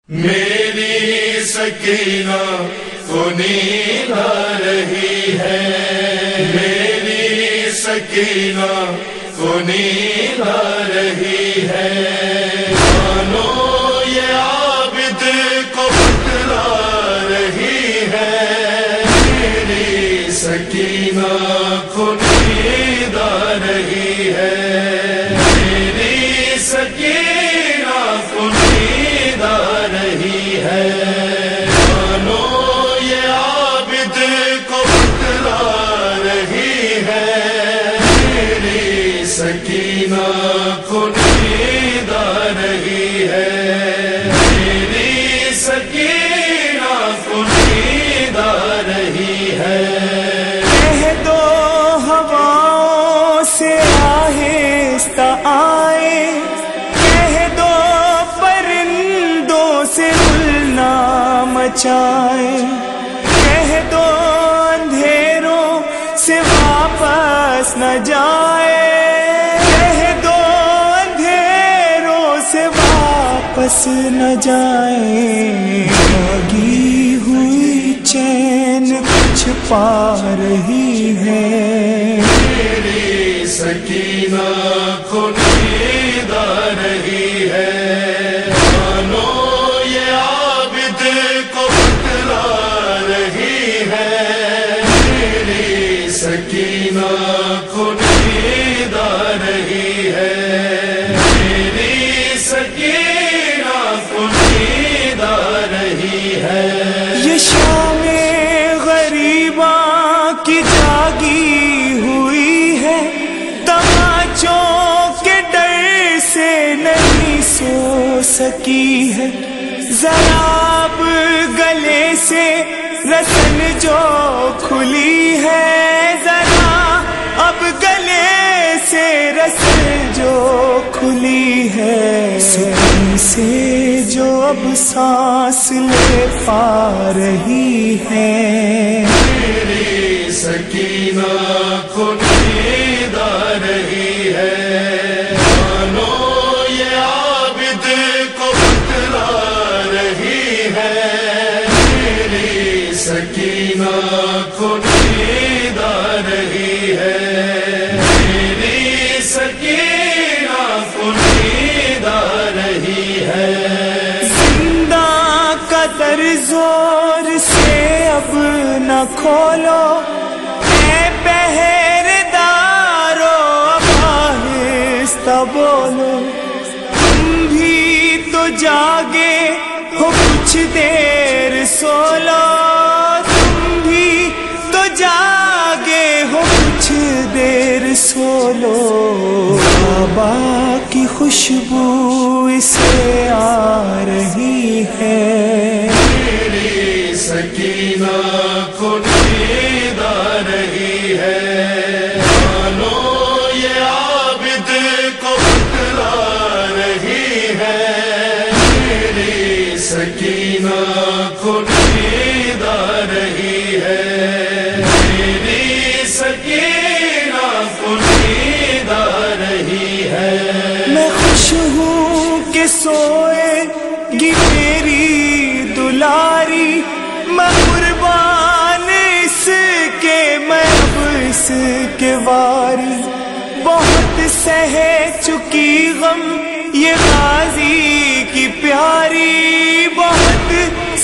میری سکینہ کو نیند آ رہی ہے، میری سکینہ کو نیند آ رہی ہے، مانو یہ عابد کو بتلا رہی ہے، میری سکینہ کو نیند آ رہی ہے، میری سکینہ کو نیند آ رہی ہے، مانو یہ عابد کو بتلا رہی ہے، میری سکینہ کو نیند آ رہی ہے، میری سکینہ کو نیند آ رہی ہے۔ کہہ دو ہواؤں سے آہستہ آئے، کہہ دو پرندوں سے گل نہ مچائے، کہہ دو اندھیروں سے واپس نہ جائے، کہہ دو اندھیروں سے واپس نہ جائے، جاگی ہوئی چین کچھ پا رہی ہے، میری سکینہ کو نیند آ رہی ہے، مانو یہ عابد کو بتلا رہی ہے، میری سکینہ کو نیند آ رہی ہے، میری سکینہ کو نیند آ رہی ہے۔ یہ شام غریباں کی جاگی ہوئی ہے، تماچوں کے ڈر سے نہیں سو سکی ہے، ذرا اب گلے سے رسن جو کھلی ہے، ذرا اب گلے سے رسن جو کھلی ہے، سکون سے جو اب سانس لے پا رہی ہے، میری سکینہ کو نیند آ رہی ہے، مانو یہ عابد کو بتلا رہی ہے، میری سکینہ کو نیند آ رہی ہے، میری سکینہ کو نیند آ رہی ہے۔ زندہ کا در زور سے اب نہ کھولو، اے پہرے دارو اب آہستہ بولو، تم بھی تو جاگے ہو کچھ دیر سو لو، تم بھی تو جاگے ہو کچھ دیر سو لو، بابا کی خوشبو اسے آ رہی ہے، میری سکینہ کو نیند آ رہی ہے، مانو یہ عابد کو بتلا رہی ہے، میری سکینہ کو نیند آ رہی ہے، میری سکینہ کو نیند آ رہی ہے۔ میں خوش ہوں کہ سوئے گی میری دلاری، میں قربان اس کے میں اب اس کے واری، بہت سہ چکی غم یہ غازی کی پیاری، بہت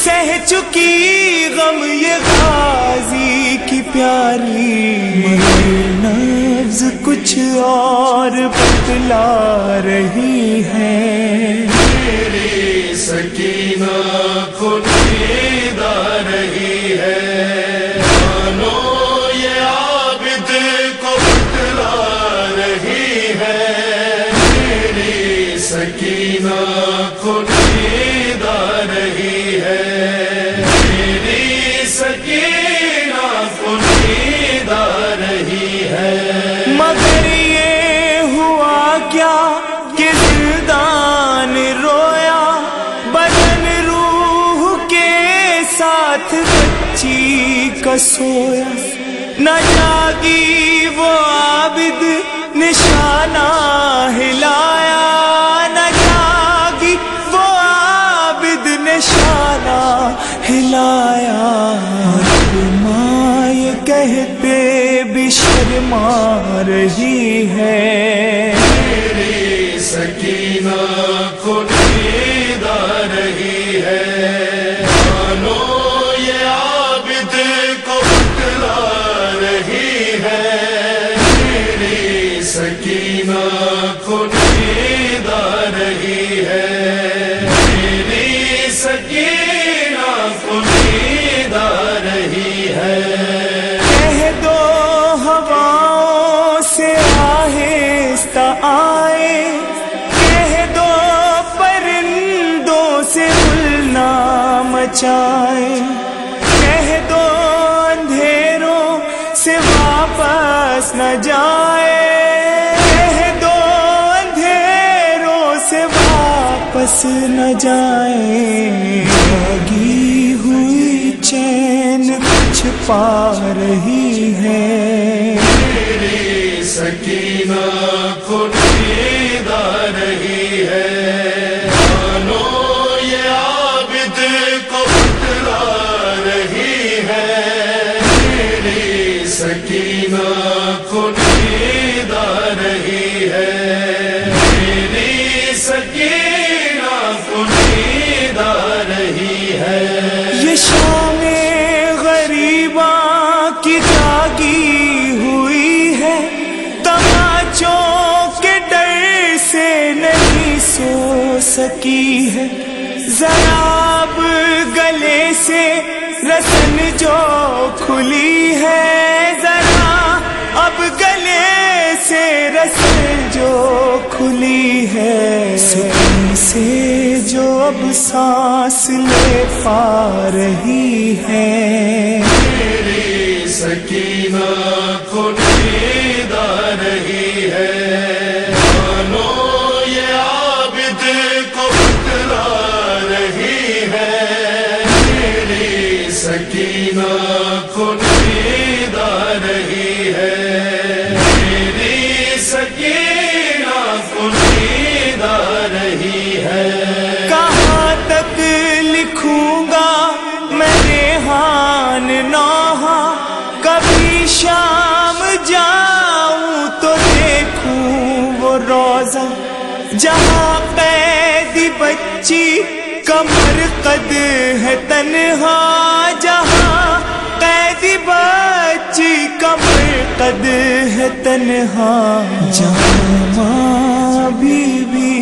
سہ چکی غم یہ غازی کی پیاری، مگر نبض کچھ اور بتلا رہی ہے، میری سکینہ کو نیند آ رہی ہے، مانو یہ عابد کو بتلا رہی ہے، میری سکینہ کو نیند آ رہی ہے، میری سکینہ کو نیند آ رہی ہے۔ مگر یہ ہوا کیا کہ دلدان رویا، بدن روح کے ساتھ بچی کا سویا، نہ جاگی وہ عابد نشانہ ہلایا، نہ جاگی وہ عابد نے کو نیند آ رہی ہے، میری سکینہ کو نیند آ رہی ہے۔ کہہ دو ہواؤں سے آہستہ آئے، کہہ دو پرندوں سے گل نہ مچائے، کہہ دو اندھیروں سے واپس نہ جائے، کہہ دو اندھیروں سے واپس نہ جائے۔ بھاگی ہوئی چین کچھ پا رہی ہے، میری سکینہ کو نیند آ رہی ہے، مانو یہ عابد کو بتلا رہی ہے، میری سکینہ کو نیند آ رہی ہے، میری سکینہ کو نیند آ رہی ہے۔ یہ شام غریباں کی جاگی ہوئی ہے، تماچوں کے ڈر سے نہیں سو سکی ہے، ذرا اب گلے سے رسن جو کھلی ہے، ذرا اب گلے سے رسن جو کھلی ہے، سکون سے جو اب سانس لے پا رہی ہے، میری سکینہ کو نیند آ رہی ہے، مانو یہ عابد کو بتلا رہی ہے، میری سکینہ کو نیند آ رہی ہے، میری سکینہ کو نیند آ رہی ہے۔ کہاں تک لکھوں گا میں ریحان نوحہ، کبھی شام جاؤں تو دیکھوں وہ روزہ جہاں قیدی بچی کمر قد ہے تنہا، جہاں قیدی بچی کمر قد ہے تنہا، جہاں ماں بیوی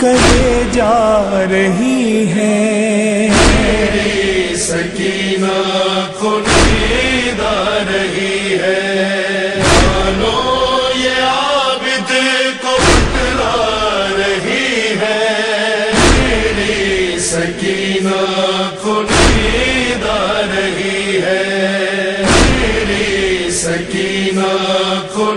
کہے جا رہی ہے، میری سکینہ کو نیند آ رہی ہے، مانو یہ عابد کو بتلا رہی ہے، میری سکینہ کو نیند آ رہی ہے، میری سکینہ کو